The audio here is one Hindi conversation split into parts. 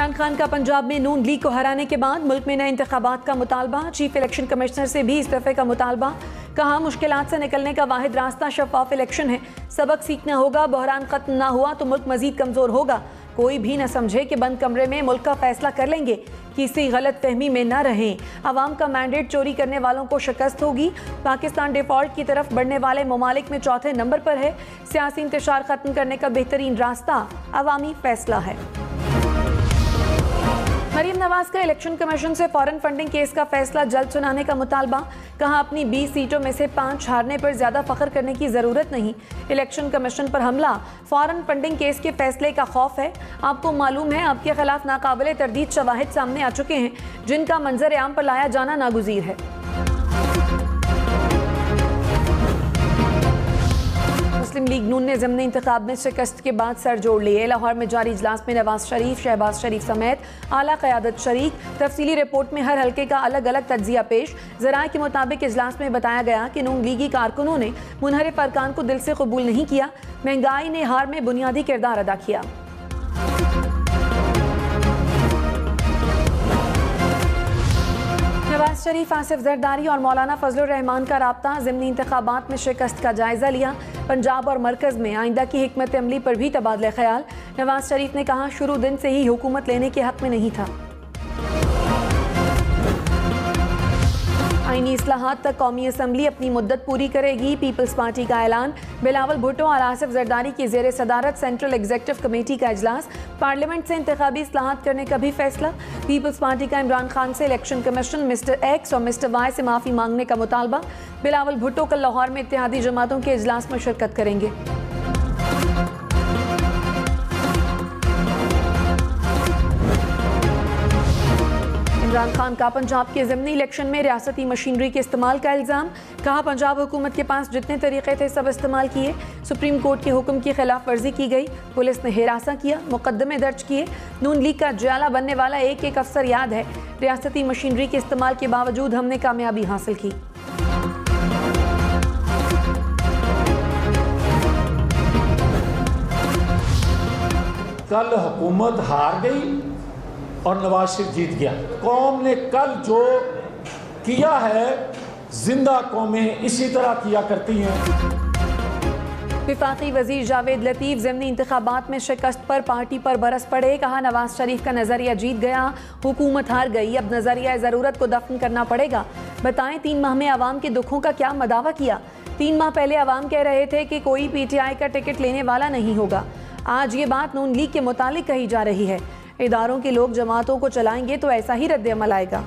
इमरान खान का पंजाब में नून लीग को हराने के बाद मुल्क में नए इंतखाबात का मुतालबा, चीफ इलेक्शन कमिश्नर से भी इस्तीफे का मुतालबा। कहा मुश्किलात से निकलने का वाहिद रास्ता शफाफ इलेक्शन है, सबक सीखना होगा, बहरान खत्म ना हुआ तो मुल्क मजीद कमजोर होगा। कोई भी न समझे कि बंद कमरे में मुल्क का फैसला कर लेंगे, किसी गलत फहमी में न रहें। अवाम का मैंडेट चोरी करने वालों को शिकस्त होगी। पाकिस्तान डिफॉल्ट की तरफ बढ़ने वाले ममालिक में चौथे नंबर पर है। सियासी इंतशार खत्म करने का बेहतरीन रास्ता अवामी फैसला है। मरीम नवाज का इलेक्शन कमीशन से फॉरेन फंडिंग केस का फैसला जल्द सुनाने का मुतालबा। कहा अपनी 20 सीटों में से 5 हारने पर ज्यादा फख्र करने की जरूरत नहीं। इलेक्शन कमीशन पर हमला, फॉरेन फंडिंग केस के फैसले का खौफ है। आपको मालूम है आपके खिलाफ नाकाबिले तरदीद शवाहिद सामने आ चुके हैं, जिनका मंजर आम पर लाया जाना नागुज़ीर है। मुस्लिम लीग नून ने ज़िमनी इंतखाब में शिकस्त के बाद सर जोड़ लिए। लाहौर में जारी इजलास में नवाज शरीफ, शहबाज शरीफ समेत आला क़यादत शरीक। तफसीली रिपोर्ट में हर हल्के का अलग अलग तज्जिया पेश। ज़राए के मुताबिक इजलास में बताया गया कि नून लीगी कारकुनों ने मुनहरिफ अरकान को दिल से कबूल नहीं किया। महंगाई ने हार में बुनियादी किरदार अदा किया। नवाज शरीफ, आसिफ जरदारी और मौलाना फजलुर रहमान का राब्ता। ज़िमनी इंतखाबात में शिकस्त का जायजा लिया। पंजाब और मरकज़ में आइंदा की हिकमत अमली पर भी तबादला ख्याल। नवाज शरीफ ने कहा शुरू दिन से ही हुकूमत लेने के हक में नहीं था। आईनी इस्लाहात तक कौमी असम्बली अपनी मुद्दत पूरी करेगी, पीपल्स पार्टी का ऐलान। बिलावल भुट्टो और आसिफ जरदारी की ज़ेर सदारत सेंट्रल एग्जीक्यूटिव कमेटी का इजलास। पार्लियामेंट से इंतखाबी इस्लाहात करने का भी फैसला। पीपल्स पार्टी का इमरान खान से इलेक्शन कमीशन मिस्टर एक्स और मिस्टर वाई से माफ़ी मांगने का मुतालबा। बिलावल भुट्टो कल लाहौर में इत्तेहादी जमातों के इजलास में शिरकत करेंगे। इमरान खान का पंजाब के ज़िमनी इलेक्शन में रियासती मशीनरी के इस्तेमाल का इल्ज़ाम। कहा पंजाब हुकूमत के पास जितने तरीक़े थे सब इस्तेमाल किए। सुप्रीम कोर्ट के हुक्म की खिलाफ वर्जी की गई, पुलिस ने हिरासा किया, मुकदमे दर्ज किए। नून लीग का ज्याला बनने वाला एक एक अफसर याद है। रियासती मशीनरी के इस्तेमाल के बावजूद हमने कामयाबी हासिल की। कल हुकूमत हार गई और नवाज शरीफ जीत गया। कौम ने कल जो किया है, जिंदा कौमें इसी तरह किया करती हैं। विफाकी वजीर जावेद लतीफ ज़िमनी इंतखाबात में शिकस्त पर पार्टी पर बरस पड़े। कहा नवाज शरीफ का नजरिया जीत गया, हुकूमत हार गई, अब नजरिया ज़रूरत को दफन करना पड़ेगा। बताएं 3 माह में आवाम के दुखों का क्या मदावा किया। 3 माह पहले आवाम कह रहे थे कि कोई PTI का टिकट लेने वाला नहीं होगा। आज ये बात नून लीग के मुतालिक कही जा रही है। इदारों के लोग जमातों को चलाएंगे तो ऐसा ही रद्द अमल आएगा।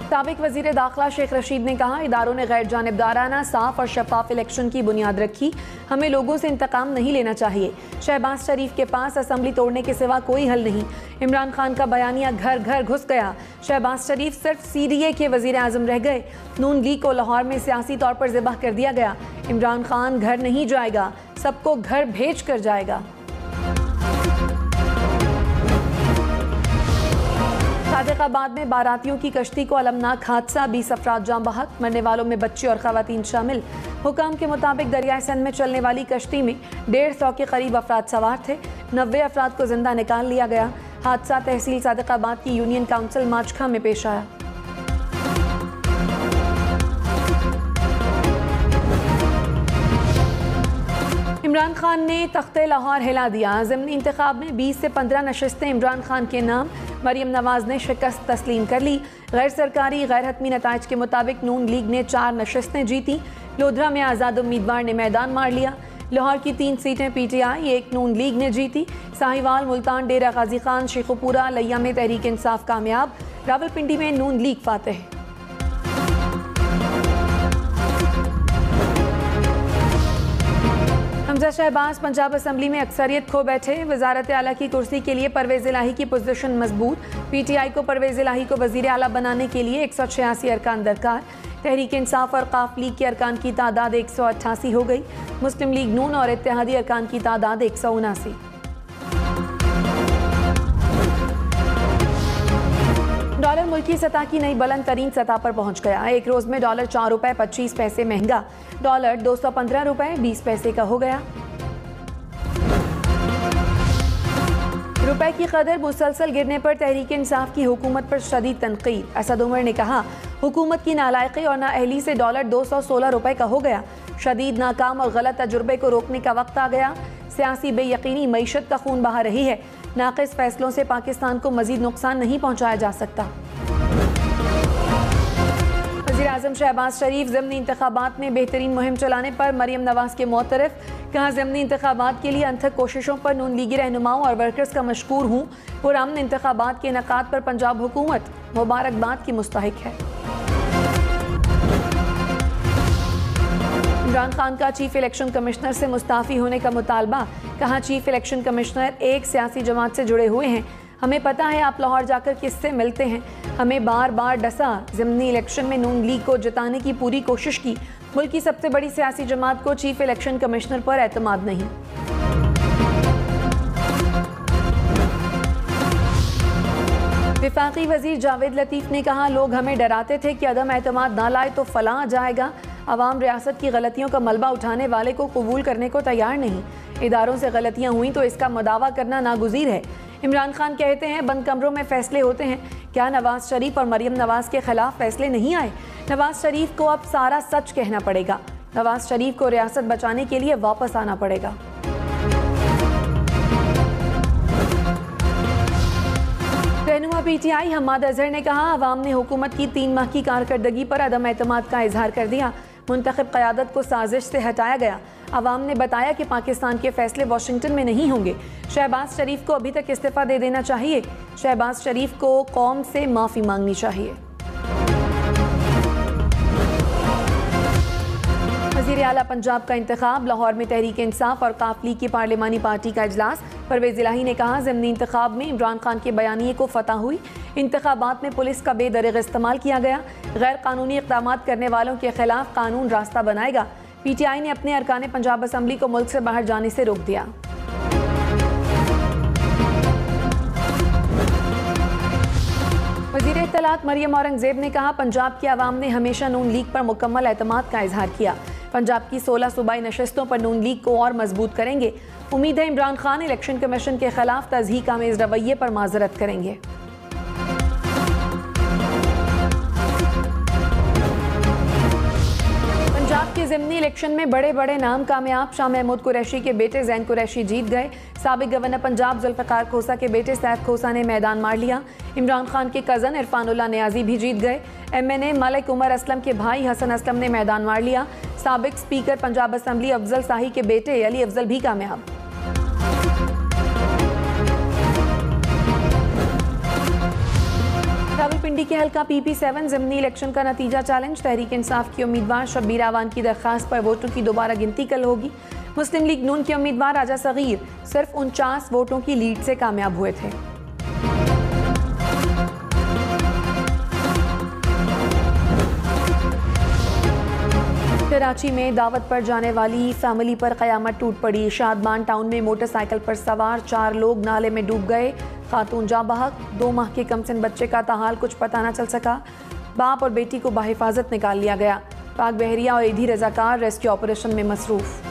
साबिक वजीर दाखिला शेख रशीद ने कहा इदारों ने गैर जानिबदाराना, साफ और शफाफ इलेक्शन की बुनियाद रखी। हमें लोगों से इंतकाम नहीं लेना चाहिए। शहबाज शरीफ के पास असम्बली तोड़ने के सिवा कोई हल नहीं। इमरान खान का बयानिया घर घर घुस गया। शहबाज शरीफ सिर्फ CDA के वजीर आजम रह गए। नून लीग को लाहौर में सियासी तौर पर ज़िबाह कर दिया गया। इमरान खान घर नहीं जाएगा, सबको घर भेज कर जाएगा। सादिकाबाद में बारातियों की कश्ती को अलमनाक हादसा, 20 अफराद जाँ बहक, मरने वालों में बच्चे और खवातीन शामिल। हुकाम के मुताबिक दरियाए सिंध में चलने वाली कश्ती में 150 के करीब अफराद सवार थे। 90 अफराद को जिंदा निकाल लिया गया। हादसा तहसील सादिकाबाद की यूनियन काउंसिल माचखा में पेश आया। इमरान खान ने तख्ते लाहौर हिला दिया। ज़िमनी इंतखाब में 20 से 15 नशस्तें इमरान खान के नाम। मरीम नवाज ने शिकस्त तस्लीम कर ली। गैर सरकारी गैर हतमी नताइज के मुताबिक नून लीग ने 4 नशस्तें जीती। लोधरा में आज़ाद उम्मीदवार ने मैदान मार लिया। लाहौर की 3 सीटें PTI, 1 नून लीग ने जीती। साहिवाल, मुल्तान, डेरा गाजी खान, शेखुपुरा, लैया में तहरीक इंसाफ कामयाब। रावलपिंडी में नून लीग फातेह। हमजा शहबाज पंजाब असम्बली में अक्सरियत खो बैठे। वजारत आला की कुर्सी के लिए परवेज़ इलाही की पोजीशन मजबूत। PTI को परवेज़ इलाही को वज़ीर आला बनाने के लिए 186 अरकान दरकार। तहरीक इंसाफ और काफ लीग के अरकान की तादाद 188 हो गई। मुस्लिम लीग नून और इत्तेहादी अरकान की तादाद 179। डॉलर मुल्की सतह की नई बुलंद तरीन सतह पर पहुंच गया। एक रोज में डॉलर 4 रुपए 25 पैसे महंगा, डॉलर 215 रुपए 20 पैसे का हो गया। रुपए की कदर मुसलसल गिरने पर तहरीक इंसाफ की हुकूमत पर शदीद तनकीद। असद उमर ने कहा, हुकूमत की नालायकी और नाअहली से डॉलर 216 रुपए का हो गया। शदीद नाकाम और गलत तजुर्बे को रोकने का वक्त आ गया। सियासी बेयकीनी मईशत का खून बहा रही है। नाक़िस फैसलों से पाकिस्तान को मजीद नुकसान नहीं पहुँचाया जा सकता। वज़ीर-ए-आज़म शहबाज शरीफ ज़िमनी इंतखाबात में बेहतरीन मुहिम चलाने पर मरियम नवाज के मोतरफ। कहा, ज़िमनी इंतखाबात के लिए अनथक कोशिशों पर नून लीगी रहनुमाओं और वर्कर्स का मशकूर हूँ। पुरअमन इंतखाबात के इनेकाद पर पंजाब हुकूमत मुबारकबाद की मुस्तहिक है। इमरान खान का चीफ इलेक्शन कमिश्नर से मुस्ताफ़ी होने का मुतालबा। कहा, चीफ इलेक्शन कमिश्नर एक सियासी जमात से जुड़े हुए हैं। हमें पता है आप लाहौर जाकर किससे मिलते हैं। हमें बार बार डसा। ज़िमनी इलेक्शन में नून लीग को जिताने की पूरी कोशिश की। मुल्क की सबसे बड़ी सियासी जमात को चीफ इलेक्शन कमिश्नर पर एतमाद नहीं। विफाकी वजीर जावेद लतीफ़ ने कहा, लोग हमें डराते थे कि अदम एतमाद ना लाए तो फलां आ जाएगा। अवाम रियासत की गलतियों का मलबा उठाने वाले को कबूल करने को तैयार नहीं। इदारों से गलतियां हुई तो इसका मदावा करना नागुज़ीर है। इमरान खान कहते हैं बंद कमरों में फैसले होते हैं। क्या नवाज शरीफ और मरियम नवाज के खिलाफ फैसले नहीं आए? नवाज शरीफ को अब सारा सच कहना पड़ेगा। नवाज शरीफ को रियासत बचाने के लिए वापस आना पड़ेगा। रहनुमा पीटीआई हम्माद अजहर ने कहा, अवाम ने हुकूमत की 3 माह की कारकर्दगी पर अदम एतमाद का इजहार कर दिया। मुंतखब क़यादत को साजिश से हटाया गया। अवाम ने बताया कि पाकिस्तान के फैसले वाशिंगटन में नहीं होंगे। शहबाज शरीफ को अभी तक इस्तीफ़ा दे देना चाहिए। शहबाज शरीफ को कौम से माफ़ी मांगनी चाहिए। वज़ीर आला पंजाब का इंतखाब। लाहौर में तहरीक इंसाफ और काफ लीग की पार्लिमानी पार्टी का इजलास। परवेज़ इलाही ने कहा, ज़िमनी इंतखाब में इमरान खान के बयानिए को फतह हुई। इंतखाबात में पुलिस का बेदरिग इस्तेमाल किया गया। गैर कानूनी इक़दामात करने वालों के खिलाफ कानून रास्ता बनाएगा। पीटीआई ने अपने अरकान पंजाब असम्बली को मुल्क से बाहर जाने से रोक दिया। वज़ीर इत्तलात मरियम औरंगज़ेब ने कहा, पंजाब की आवाम ने हमेशा नून लीग पर मुकम्मल एतमाद का इजहार किया। पंजाब की 16 सूबाई नशस्तों पर नून लीग को और मजबूत करेंगे। उम्मीद है इमरान खान इलेक्शन कमीशन के खिलाफ तज़हीक आमेज़ रवैये पर माजरत करेंगे। पंजाब के ज़िमनी इलेक्शन में बड़े बड़े नाम कामयाब। शाह महमूद कुरैशी के बेटे ज़ैन कुरैशी जीत गए। साबिक गवर्नर पंजाब जुल्फ़िकार खोसा के बेटे सैफ खोसा ने मैदान मार लिया। इमरान खान के कज़न इरफानुल्लाह नियाज़ी भी जीत गए। MNA मलिक उमर असलम के भाई हसन असलम ने मैदान मार लिया। साबिक स्पीकर पंजाब असम्बली अफजल शाही के बेटे अली अफजल भी कामयाब। रावलपिंडी के हल्का PP7 ज़िमनी इलेक्शन का नतीजा चैलेंज। तहरीक इंसाफ की उम्मीदवार शब्बीर आवान की दरख्वास्त पर वोटों की दोबारा गिनती कल होगी। मुस्लिम लीग नून के उम्मीदवार राजा सगीर सिर्फ 49 वोटों की लीड से कामयाब हुए थे। कराची में दावत पर जाने वाली फैमिली पर कयामत टूट पड़ी। शादमान टाउन में मोटरसाइकिल पर सवार 4 लोग नाले में डूब गए। खातून जाँ बहक। 2 माह के कमसिन बच्चे का ताहाल कुछ पता न चल सका। बाप और बेटी को बाहिफाजत निकाल लिया गया। पाक बहरिया और ईदी रजाकार रेस्क्यू ऑपरेशन में मसरूफ।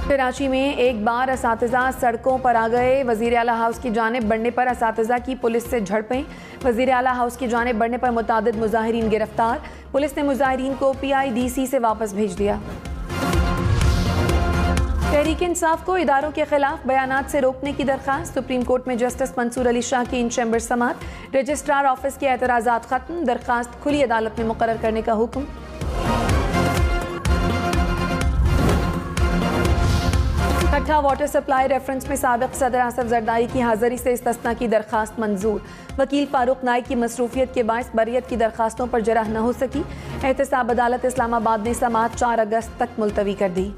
कराची में एक बार असातिज़ा सड़कों पर आ गए। वज़ीर आला हाउस की जानिब बढ़ने पर असातिज़ा की पुलिस से झड़पें। वज़ीर आला हाउस की जानिब बढ़ने पर मुतादिद मुजाहिरीन गिरफ्तार। पुलिस ने मुजाहिरीन को PIDC से वापस भेज दिया। तहरीक इंसाफ को इदारों के खिलाफ बयानात से रोकने की दरख्वास्त। सुप्रीम कोर्ट में जस्टिस मंसूर अली शाह की इन चैम्बर समात। रजिस्ट्रार ऑफिस के एतराज़ात खत्म। दरख्वास्त खुली अदालत में मुकर्रर करने का हुक्म। कट्ठा वाटर सप्लाई रेफरेंस में साबिक सदर आसिफ जरदारी की हाजिरी से इस्तिस्ना की दरख्वास्त मंजूर। वकील फारूक नाइक की मसरूफियत के बायस बरियत की दरख्वास्तों पर जरह न हो सकी। एहतसाब अदालत इस्लामाबाद ने समाअत 4 अगस्त तक मुलतवी कर दी।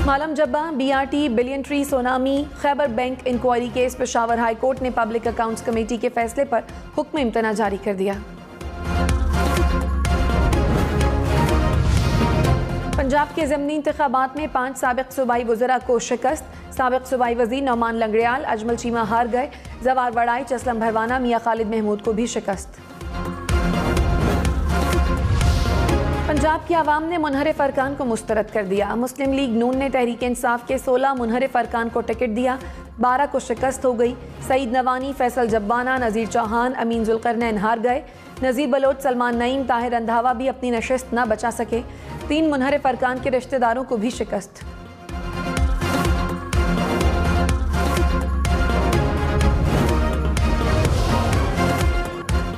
Malam Jabba BRT billion tree tsunami Khyber bank inquiry case Peshawar high court ने पब्लिक अकाउंट्स कमेटी के फैसले पर हुक्म इम्तना जारी कर दिया। पंजाब के ज़िमनी इंतखाबात में 5 साबिक सूबाई वज़रा को शिकस्त। साबिक सूबाई वज़ीर नौमान लंगड़ियाल अजमल चीमा हार गए। जवार वड़ाई चसलम भरवाना मियाँ खालिद महमूद को भी शिकस्त। पंजाब की आवाम ने मुनहरिफ अरकान को मुस्तरद कर दिया। मुस्लिम लीग नून ने तहरीक इंसाफ के 16 मुनहरिफ अरकान को टिकट दिया, 12 को शिकस्त हो गई। सईद नवानी, फैसल जब्बाना, नज़ीर चौहान, अमीन जुल्करनैन हार गए। नज़ीर बलोच, सलमान नईम, ताहिर रंधावा भी अपनी नशिस्त न बचा सके। 3 मुनहरिफ अरकान के रिश्तेदारों को भी शिकस्त।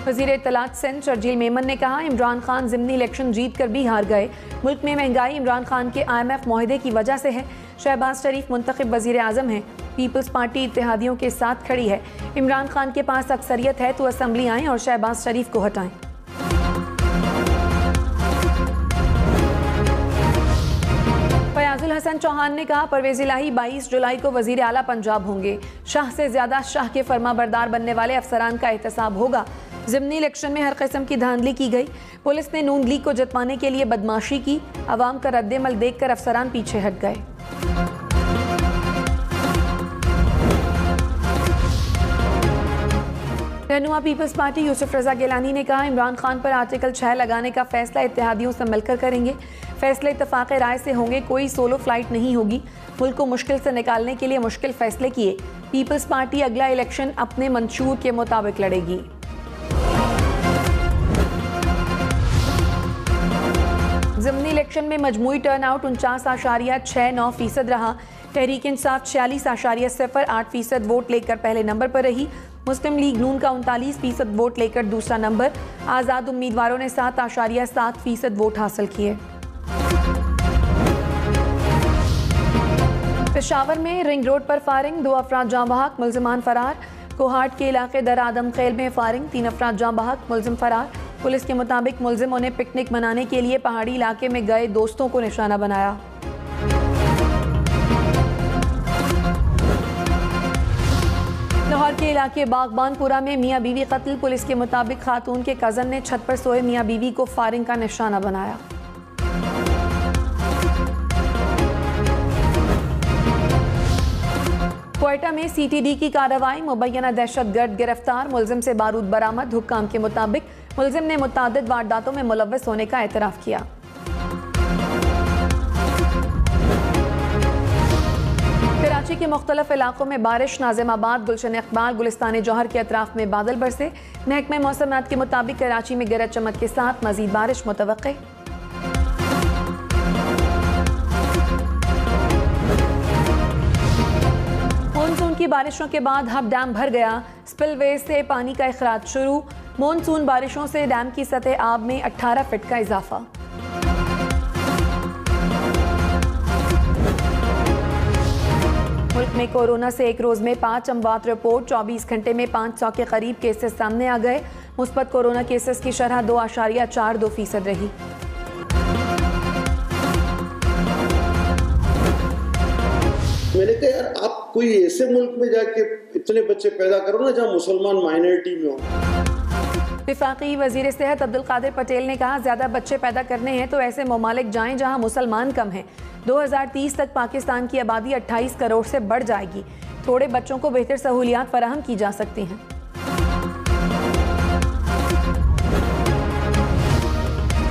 वज़ीर इत्तलात सिंध शर्जील मेमन ने कहा, इमरान खान ज़िमनी इलेक्शन जीत कर भी हार गए। मुल्क में महंगाई इमरान खान के IMF मुआहदे की वजह से है। शहबाज शरीफ मुंतखब वज़ीर आज़म हैं। पीपल्स पार्टी इत्तेहादियों के साथ खड़ी है। इमरान खान के पास अक्सरियत है तो असम्बली आएँ और शहबाज शरीफ को हटाएं। फयाजुल हसन चौहान ने कहा, परवेज़ इलाही 22 जुलाई को वज़ीर आला पंजाब होंगे। शाह से ज़्यादा शाह के फरमाबरदार बनने वाले अफसरान का एहतसाब होगा। ज़िमनी इलेक्शन में हर किस्म की धांधली की गई। पुलिस ने नून लीग को जितवाने के लिए बदमाशी की। अवाम का रद्देमल देखकर अफसरान पीछे हट गए। रहनुमा पीपल्स पार्टी यूसुफ रजा गिलानी ने कहा, इमरान खान पर आर्टिकल 6 लगाने का फैसला इत्तेहादियों से मिलकर करेंगे। फैसले इत्तफाक राय से होंगे, कोई सोलो फ्लाइट नहीं होगी। मुल्क को मुश्किल से निकालने के लिए मुश्किल फैसले किए। पीपल्स पार्टी अगला इलेक्शन अपने मंशूर के मुताबिक लड़ेगी। ज़िमनी इलेक्शन में मजमूई टर्नआउट 49.69% रहा। तहरीक इंसाफ 46.08% वोट लेकर पहले नंबर पर रही। मुस्लिम लीग नून का 39% वोट लेकर दूसरा नंबर। आज़ाद उम्मीदवारों ने 7.7% वोट हासिल किए। पेशावर में रिंग रोड पर फायरिंग, 2 अफराद जाँ बहक, मुल्ज़िमान फरार। कोहाट के इलाके दर आदम खेल में फायरिंग, 3 अफराद जाँ बहक, मुल्ज़िम फरार। पुलिस के मुताबिक मुल्ज़िमों ने पिकनिक मनाने के लिए पहाड़ी इलाके में गए दोस्तों को निशाना बनाया। लाहौर के इलाके बागबानपुरा में मियाँ बीवी कत्ल। पुलिस के मुताबिक खातून के कज़न ने छत पर सोए मियाँ बीवी को फायरिंग का निशाना बनाया। क्वेटा में CTD की कार्रवाई, मुबैना दहशतगर्द गिरफ्तार, मुल्जिम से बारूद बरामद। हुक्काम के मुताबिक मुल्जिम ने मुतादिद वारदातों में मुलव्वस होने का एतराफ़ किया। कराची के मुख्तलिफ इलाकों में बारिश, नाज़िमाबाद, गुलशन इकबाल, गुलिस्तान जौहर के अतराफ में बादल बरसे। महकमे मौसमियात के मुताबिक कराची में गरज चमक के साथ मज़ीद बारिश मुतवक्के। मानसून की बारिशों के बाद हब डैम भर गया। स्पिलवेज से पानी का इखराज शुरू। मानसून बारिशों से डैम की सतह आब में 18 फीट का इजाफा। मुल्क में कोरोना से एक रोज में 5 अमवात रिपोर्ट। 24 घंटे में 500 के करीब केसेस सामने आ गए। मुस्बत कोरोना केसेस की शरह 2.42% रही। मैंने कहा, यार आप कोई ऐसे मुल्क में जाके इतने बच्चे पैदा करो ना जहाँ मुसलमान माइनॉरिटी में हो। वफाकी वजीर सेहत अब्दुल कादिर पटेल ने कहा, ज्यादा बच्चे पैदा करने हैं तो ऐसे ममालिक जाएं जहां मुसलमान कम हैं। 2030 तक पाकिस्तान की आबादी 28 करोड़ से बढ़ जाएगी। थोड़े बच्चों को बेहतर सहूलियात फराहम की जा सकती हैं।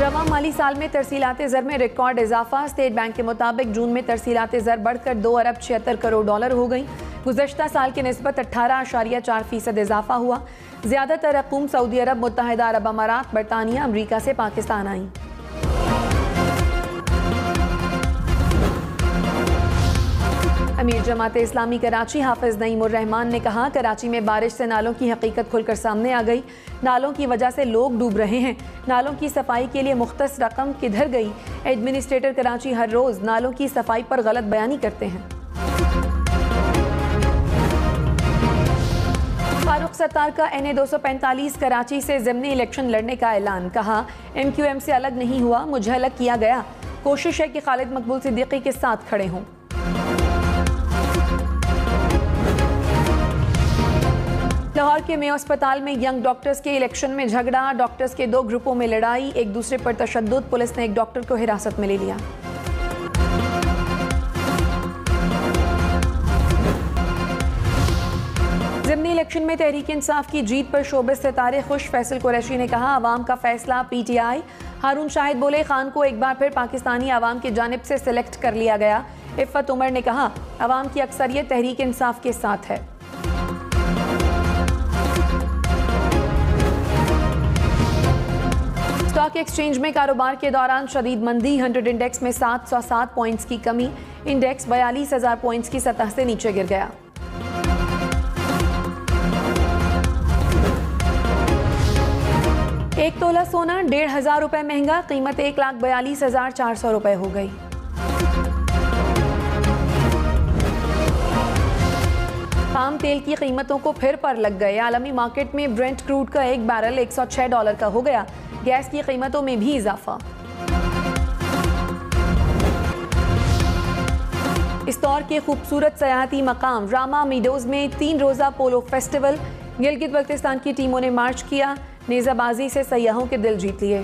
रवा माली साल में तरसीलाते ज़र में रिकॉर्ड इजाफा। स्टेट बैंक के मुताबिक जून में तरसीलाते ज़र बढ़कर 2 अरब 76 करोड़ डॉलर हो गई। गुज़श्ता साल के निस्बत 18.4% इजाफा हुआ। ज़्यादातर रकूम सऊदी अरब, मुत्तहिदा अरब अमारात, बरतानिया, अमरीका से पाकिस्तान आई। अमीर जमात इस्लामी कराची हाफिज नईमुर रहमान ने कहा, कराची में बारिश से नालों की हकीकत खुलकर सामने आ गई। नालों की वजह से लोग डूब रहे हैं। नालों की सफाई के लिए मुख्तस रकम किधर गई? एडमिनिस्ट्रेटर कराची हर रोज नालों की सफाई पर गलत बयानी करते हैं। फारूक सत्तार का NA 245 कराची से ज़िमनी इलेक्शन लड़ने का ऐलान। कहा, MQM से अलग नहीं हुआ, मुझे अलग किया गया। कोशिश है कि खालिद मकबूल सिद्दीकी के साथ खड़े हों। लाहौर के मेयो अस्पताल में यंग डॉक्टर्स के इलेक्शन में झगड़ा। डॉक्टर्स के 2 ग्रुपों में लड़ाई, एक दूसरे पर तशद्दुद। पुलिस ने एक डॉक्टर को हिरासत में ले लिया। ज़िमनी इलेक्शन में तहरीक इंसाफ की जीत पर शोबे सितारे खुश। फैसल कुरैशी ने कहा, अवाम का फैसला PTI। हारून शाहिद बोले, खान को एक बार फिर पाकिस्तानी अवाम की जानिब से सिलेक्ट कर लिया गया। इफ़्फ़त उमर ने कहा, अवाम की अक्सरियत तहरीक इंसाफ के साथ है। स्टॉक एक्सचेंज में कारोबार के दौरान शदीद मंदी। 100 इंडेक्स में 707 पॉइंट्स की कमी। इंडेक्स 42,000 पॉइंट्स की सतह से नीचे गिर गया। एक तोला सोना 1,500 रुपए महंगा, कीमत 1,42,400 रुपए हो गई। पाम तेल की कीमतों को फिर पर लग गए। आलमी मार्केट में ब्रेंट क्रूड का एक बैरल $106 का हो गया। गैस की कीमतों में भी इजाफा। इस दौर के खूबसूरत सयाहती मकाम रामा मीडोज में 3 रोज़ा पोलो फेस्टिवल। गिलगित बल्तिस्तान की टीमों ने मार्च किया। नेज़ाबाजी से सयाहों के दिल जीत लिए।